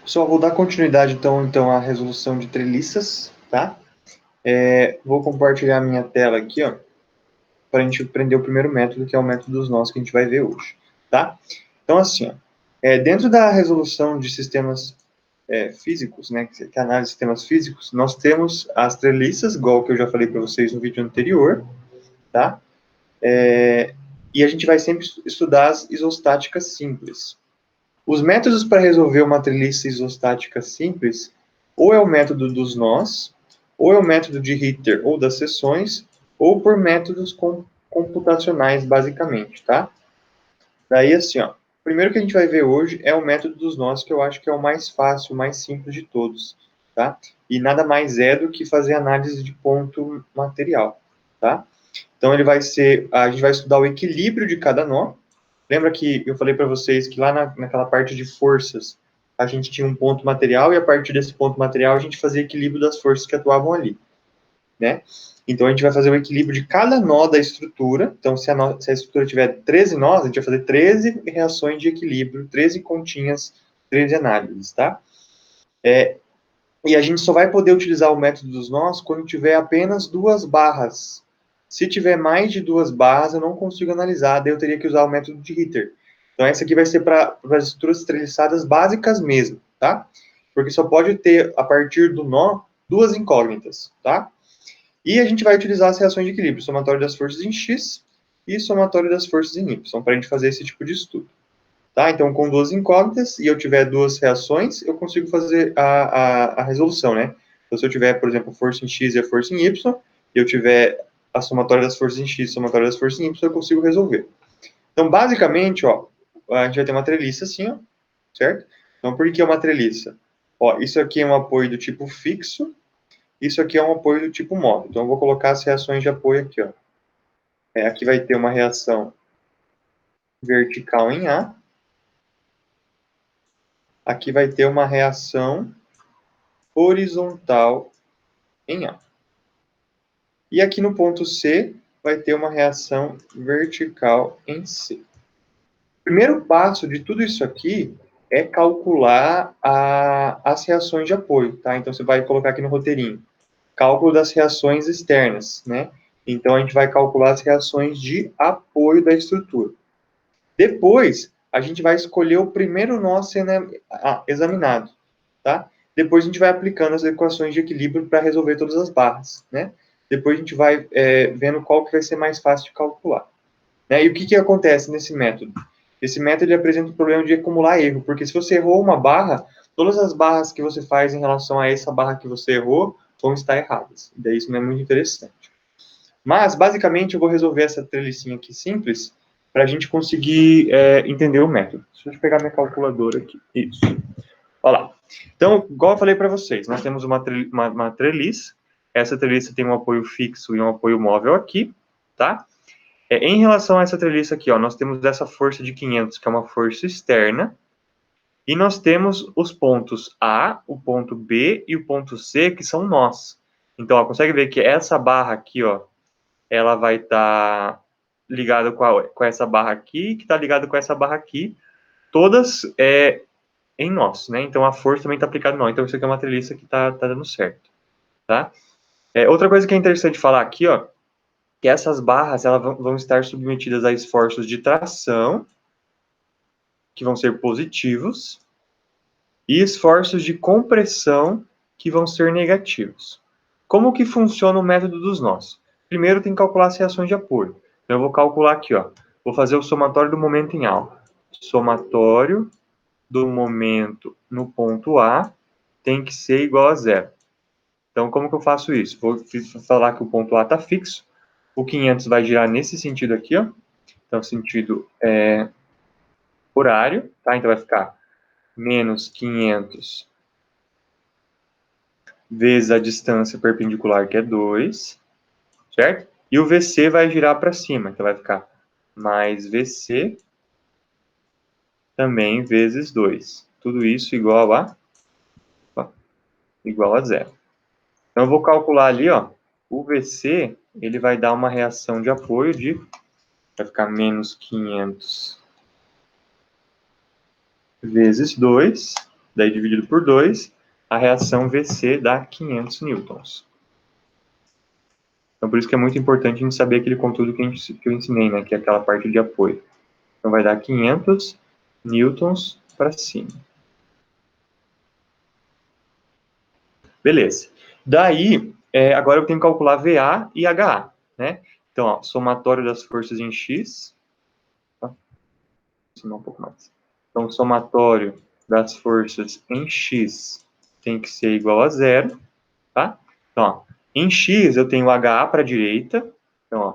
Pessoal, vou dar continuidade então à resolução de treliças, tá? Vou compartilhar minha tela aqui, ó, para a gente aprender o primeiro método, que é o método dos nós, que a gente vai ver hoje, tá? Então, assim, ó, dentro da resolução de sistemas físicos, né, que é a análise de sistemas físicos, nós temos as treliças, igual que eu já falei para vocês no vídeo anterior, tá? E a gente vai sempre estudar as isostáticas simples. Os métodos para resolver uma treliça isostática simples, ou é o método dos nós, ou é o método de Ritter ou das seções, ou por métodos computacionais, basicamente, tá? Daí, assim, ó, o primeiro que a gente vai ver hoje é o método dos nós, que eu acho que é o mais fácil, o mais simples de todos, tá? E nada mais é do que fazer análise de ponto material, tá? Então, a gente vai estudar o equilíbrio de cada nó. Lembra que eu falei para vocês que lá naquela parte de forças, a gente tinha um ponto material e a partir desse ponto material a gente fazia equilíbrio das forças que atuavam ali, né? Então a gente vai fazer o equilíbrio de cada nó da estrutura. Então, se a estrutura tiver 13 nós, a gente vai fazer 13 reações de equilíbrio, 13 continhas, 13 análises, tá? E a gente só vai poder utilizar o método dos nós quando tiver apenas duas barras. Se tiver mais de duas barras, eu não consigo analisar, daí eu teria que usar o método de Ritter. Então, essa aqui vai ser para as estruturas treliçadas básicas mesmo, tá? Porque só pode ter, a partir do nó, duas incógnitas, tá? E a gente vai utilizar as reações de equilíbrio, somatório das forças em X e somatório das forças em Y, para a gente fazer esse tipo de estudo. Tá? Então, com duas incógnitas e eu tiver duas reações, eu consigo fazer a resolução, né? Então, se eu tiver, por exemplo, força em X e a força em Y, e eu tiver a somatória das forças em X e a somatória das forças em Y, eu consigo resolver. Então, basicamente, ó, a gente vai ter uma treliça assim, ó, certo? Então, por que é uma treliça? Ó, isso aqui é um apoio do tipo fixo, isso aqui é um apoio do tipo móvel. Então, eu vou colocar as reações de apoio aqui, ó. Aqui vai ter uma reação vertical em A, aqui vai ter uma reação horizontal em A. E aqui no ponto C, vai ter uma reação vertical em C. O primeiro passo de tudo isso aqui é calcular as reações de apoio, tá? Então, você vai colocar aqui no roteirinho. Cálculo das reações externas, né? Então, a gente vai calcular as reações de apoio da estrutura. Depois, a gente vai escolher o primeiro nó sendo examinado, tá? Depois a gente vai aplicando as equações de equilíbrio para resolver todas as barras, né? Depois a gente vai vendo qual que vai ser mais fácil de calcular. Né? E o que acontece nesse método? Esse método ele apresenta o problema de acumular erro, porque se você errou uma barra, todas as barras que você faz em relação a essa barra que você errou vão estar erradas. E daí isso não é muito interessante. Mas, basicamente, eu vou resolver essa trelicinha aqui simples para a gente conseguir entender o método. Deixa eu pegar minha calculadora aqui. Isso. Olha lá. Então, igual eu falei para vocês, nós temos uma treliça. Essa treliça tem um apoio fixo e um apoio móvel aqui, tá? Em relação a essa treliça aqui, ó, nós temos essa força de 500, que é uma força externa, e nós temos os pontos A, o ponto B e o ponto C, que são nós. Então, ó, consegue ver que essa barra aqui, ó, ela vai estar ligada com essa barra aqui, que está ligada com essa barra aqui, todas em nós, né? Então, a força também está aplicada em nós. Então, isso aqui é uma treliça que está dando certo, tá? Outra coisa que é interessante falar aqui, ó, que essas barras elas vão estar submetidas a esforços de tração, que vão ser positivos, e esforços de compressão, que vão ser negativos. Como que funciona o método dos nós? Primeiro tem que calcular as reações de apoio. Então, eu vou calcular aqui, ó. Vou fazer o somatório do momento em A. Somatório do momento no ponto A tem que ser igual a zero. Então, como que eu faço isso? Vou falar que o ponto A está fixo. O 500 vai girar nesse sentido aqui, ó. Então, sentido horário, tá? Então, vai ficar menos 500 vezes a distância perpendicular, que é 2, certo? E o VC vai girar para cima, então vai ficar mais VC também vezes 2. Tudo isso igual a zero. Então, eu vou calcular ali, ó, o VC, ele vai dar uma reação de apoio vai ficar menos 500 vezes 2, Daí, dividido por 2, a reação VC dá 500 newtons. Então, por isso que é muito importante a gente saber aquele conteúdo que eu ensinei, né? Que é aquela parte de apoio. Então, vai dar 500 newtons para cima. Beleza. Daí, agora eu tenho que calcular VA e HA, né? Então, ó, somatório das forças em X. Tá? Vou um pouco mais. Então, somatório das forças em X tem que ser igual a 0, tá? Então, ó, em X eu tenho HA para a direita. Então, ó,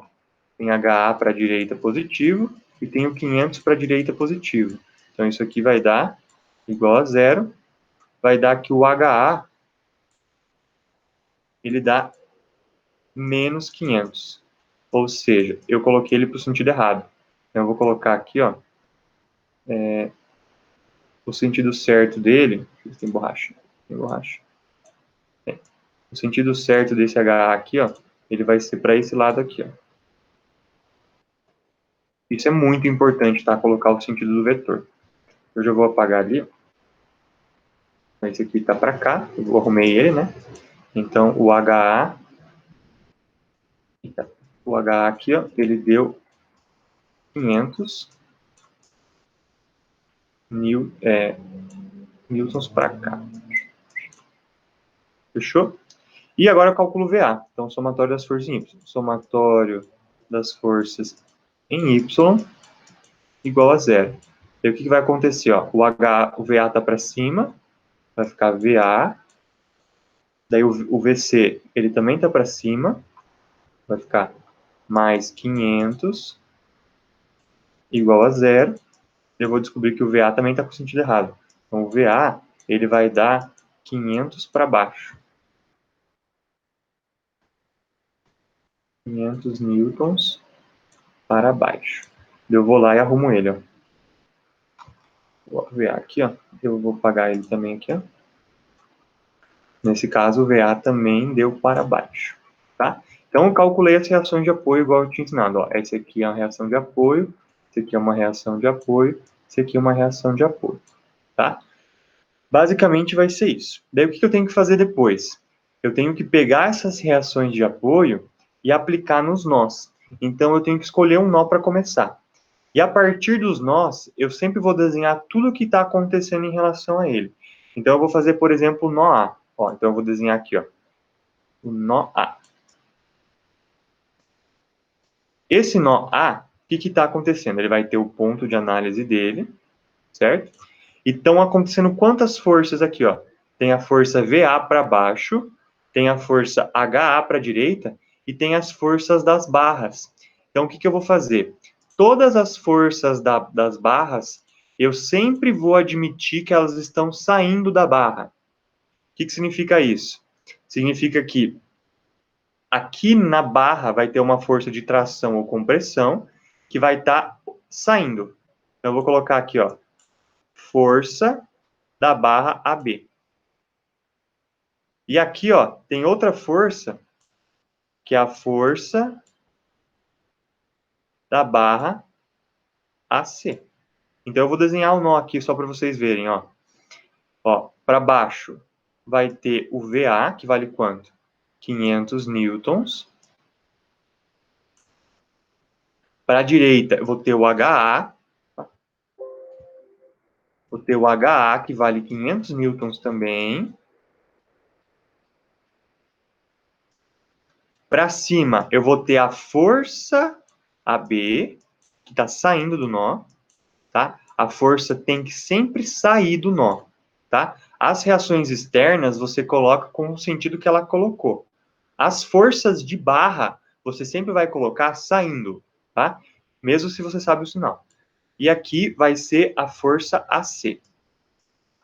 tem HA para a direita positivo e tenho 500 para a direita positivo. Então, isso aqui vai dar igual a 0. Vai dar que o HA, ele dá menos 500. Ou seja, eu coloquei ele para o sentido errado. Então, eu vou colocar aqui, ó, o sentido certo dele. Tem borracha? Tem borracha. O sentido certo desse HA aqui, ó, ele vai ser para esse lado aqui, ó. Isso é muito importante, tá? Colocar o sentido do vetor. Eu já vou apagar ali. Esse aqui tá para cá. Eu arrumei ele, né? Então, o HA aqui, ó, ele deu 500 newtons para cá. Fechou? E agora eu calculo VA. Então, somatório das forças em Y. Somatório das forças em Y igual a 0. E o que vai acontecer? Ó? O VA está para cima, vai ficar VA. Daí o VC, ele também está para cima, vai ficar mais 500 igual a 0. Eu vou descobrir que o VA também está com o sentido errado. Então, o VA, ele vai dar 500 para baixo. 500 newtons para baixo. Eu vou lá e arrumo ele, ó. Vou VA aqui, ó. Eu vou apagar ele também aqui, ó. Nesse caso, o VA também deu para baixo, tá? Então, eu calculei as reações de apoio igual eu tinha ensinado, ó. Esse aqui é uma reação de apoio, esse aqui é uma reação de apoio, esse aqui é uma reação de apoio, tá? Basicamente, vai ser isso. Daí, o que eu tenho que fazer depois? Eu tenho que pegar essas reações de apoio e aplicar nos nós. Então, eu tenho que escolher um nó para começar. E a partir dos nós, eu sempre vou desenhar tudo o que está acontecendo em relação a ele. Então, eu vou fazer, por exemplo, o nó A. Ó, então, eu vou desenhar aqui, ó, o nó A. Esse nó A, o que está acontecendo? Ele vai ter o ponto de análise dele, certo? E estão acontecendo quantas forças aqui, ó? Tem a força VA para baixo, tem a força HA para a direita e tem as forças das barras. Então, o que eu vou fazer? Todas as forças das barras, eu sempre vou admitir que elas estão saindo da barra. O que significa isso? Significa que aqui na barra vai ter uma força de tração ou compressão que vai estar saindo. Então, eu vou colocar aqui, ó, força da barra AB. E aqui, ó, tem outra força, que é a força da barra AC. Então, eu vou desenhar o nó aqui só para vocês verem, ó. Ó, para baixo vai ter o VA, que vale quanto? 500 newtons. Para a direita, eu vou ter o HA. Vou ter o HA, que vale 500 newtons também. Para cima, eu vou ter a força AB, que está saindo do nó, tá? A força tem que sempre sair do nó, tá? As reações externas, você coloca com o sentido que ela colocou. As forças de barra, você sempre vai colocar saindo, tá? Mesmo se você sabe o sinal. E aqui vai ser a força AC.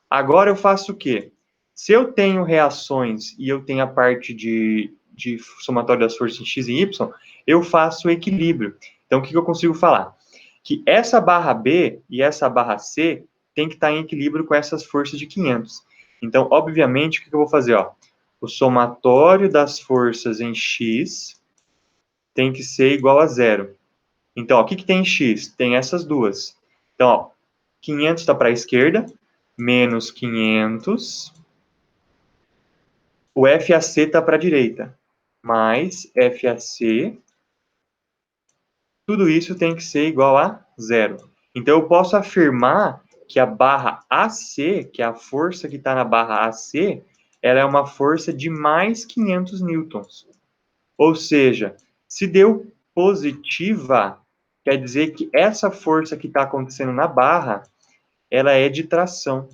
Agora eu faço o quê? Se eu tenho reações e eu tenho a parte de somatório das forças em X e Y, eu faço o equilíbrio. Então, o que eu consigo falar? Que essa barra B e essa barra C tem que estar em equilíbrio com essas forças de 500. Então, obviamente, o que eu vou fazer? Ó? O somatório das forças em X tem que ser igual a 0. Então, ó, o que tem em X? Tem essas duas. Então, ó, 500 está para a esquerda, menos 500. O FAC está para a direita. Mais FAC. Tudo isso tem que ser igual a zero. Então, eu posso afirmar que a barra AC, que é a força que está na barra AC, ela é uma força de mais 500 newtons. Ou seja, se deu positiva, quer dizer que essa força que está acontecendo na barra, ela é de tração,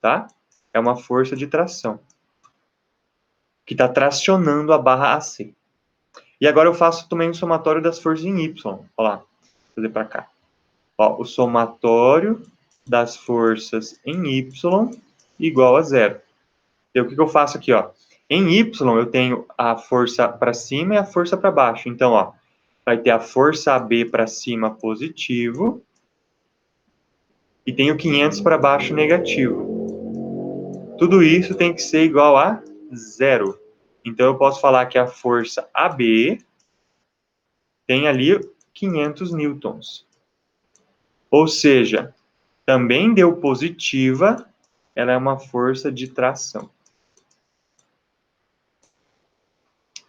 tá? É uma força de tração, que está tracionando a barra AC. E agora eu faço também o somatório das forças em Y. Olha lá, vou fazer para cá. Ó, o somatório das forças em Y igual a zero. Então, o que eu faço aqui? Ó? Em Y, eu tenho a força para cima e a força para baixo. Então, ó, vai ter a força AB para cima positivo e tenho 500 para baixo negativo. Tudo isso tem que ser igual a zero. Então, eu posso falar que a força AB tem ali 500 newtons. Ou seja, também deu positiva, ela é uma força de tração.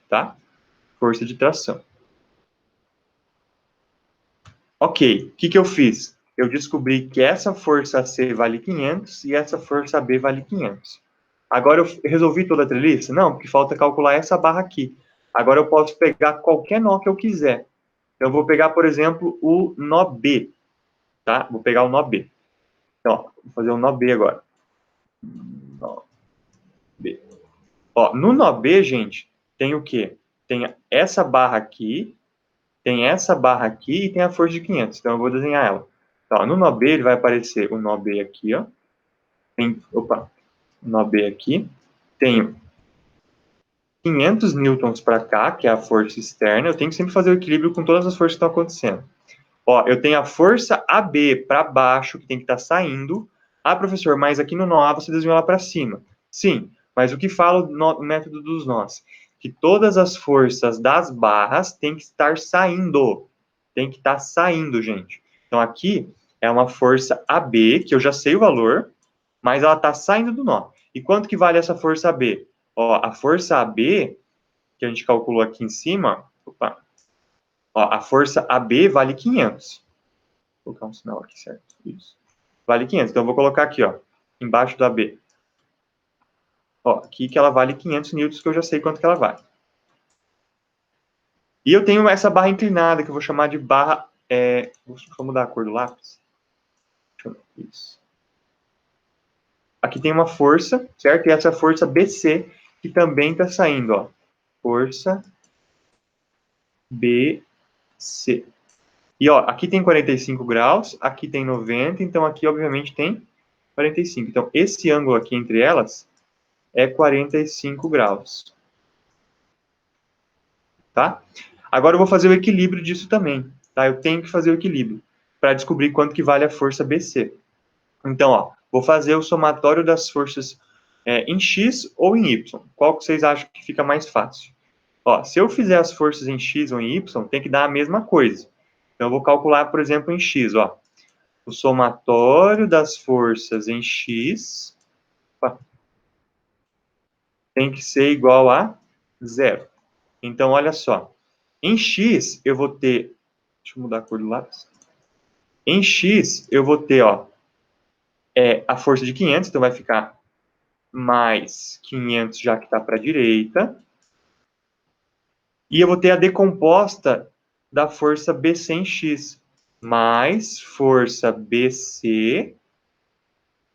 Tá? Força de tração. Ok, o que eu fiz? Eu descobri que essa força C vale 500 e essa força B vale 500. Agora eu resolvi toda a treliça? Não, porque falta calcular essa barra aqui. Agora eu posso pegar qualquer nó que eu quiser. Então, eu vou pegar, por exemplo, o nó B. Tá? Vou pegar o nó B. Então, ó, vou fazer o nó B agora. Nó B. Ó, no nó B, gente, tem o quê? Tem essa barra aqui, tem essa barra aqui e tem a força de 500. Então, eu vou desenhar ela. Então, no nó B, ele vai aparecer o nó B aqui, ó. Tem, opa, nó B aqui. Tenho 500 newtons para cá, que é a força externa. Eu tenho que sempre fazer o equilíbrio com todas as forças que estão acontecendo. Ó, eu tenho a força AB para baixo, que tem que estar saindo. Ah, professor, mas aqui no nó A você desenhou ela para cima. Sim, mas o que fala o método dos nós? Que todas as forças das barras têm que estar saindo. Tem que estar saindo, gente. Então, aqui é uma força AB, que eu já sei o valor, mas ela está saindo do nó. E quanto que vale essa força AB? Ó, a força AB, que a gente calculou aqui em cima, opa, ó, a força AB vale 500. Vou colocar um sinal aqui, certo? Isso. Vale 500. Então, eu vou colocar aqui, ó, embaixo do AB. Ó, aqui que ela vale 500 newtons, que eu já sei quanto que ela vale. E eu tenho essa barra inclinada, que eu vou chamar de barra... vou mudar a cor do lápis. Isso. Aqui tem uma força, certo? E essa força BC, que também está saindo, ó. Força BC. E, ó, aqui tem 45 graus, aqui tem 90, então aqui, obviamente, tem 45. Então, esse ângulo aqui entre elas é 45 graus. Tá? Agora eu vou fazer o equilíbrio disso também, tá? Eu tenho que fazer o equilíbrio para descobrir quanto que vale a força BC. Então, ó, vou fazer o somatório das forças em X ou em Y. Qual que vocês acham que fica mais fácil? Ó, se eu fizer as forças em X ou em Y, tem que dar a mesma coisa. Então, eu vou calcular, por exemplo, em X, ó. O somatório das forças em X tem que ser igual a zero. Então, olha só. Em X, eu vou ter... Deixa eu mudar a cor do lápis. Em X, eu vou ter, ó, a força de 500, então vai ficar mais 500, já que está para a direita. E eu vou ter a decomposta da força BC em X, mais força BC,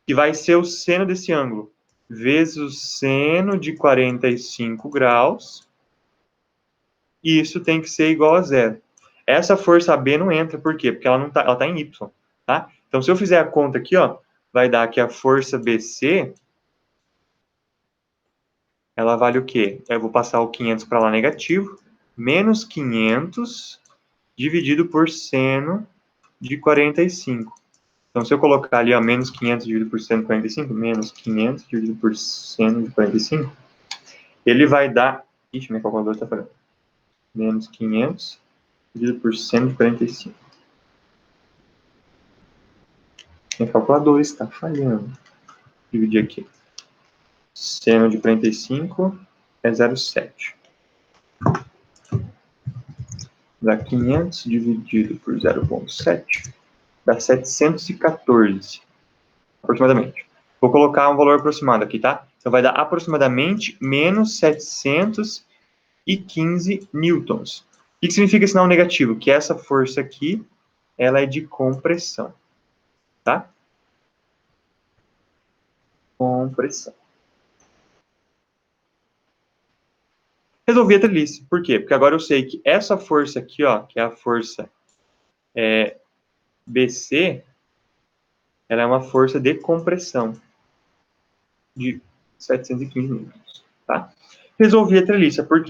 que vai ser o seno desse ângulo, vezes o seno de 45 graus, e isso tem que ser igual a zero. Essa força B não entra, por quê? Porque ela não tá, ela está em Y, tá? Então, se eu fizer a conta aqui, ó, vai dar que a força BC, ela vale o quê? Eu vou passar o 500 para lá negativo, menos 500 dividido por seno de 45. Então, se eu colocar ali, ó, menos 500 dividido por seno de 45, menos 500 dividido por seno de 45, ele vai dar... Ixi, minha calculadora está falhando. Menos 500 dividido por seno de 45. Minha calculadora está falhando. Dividir aqui. Seno de 45 é 0,7. Dá 500 dividido por 0,7, dá 714, aproximadamente. Vou colocar um valor aproximado aqui, tá? Então, vai dar aproximadamente menos 715 newtons. O que significa sinal negativo? Que essa força aqui, ela é de compressão, tá? Compressão. Resolvi a treliça. Por quê? Porque agora eu sei que essa força aqui, ó, que é a força BC, ela é uma força de compressão de 715 newtons, tá? Resolvi a treliça. Por quê?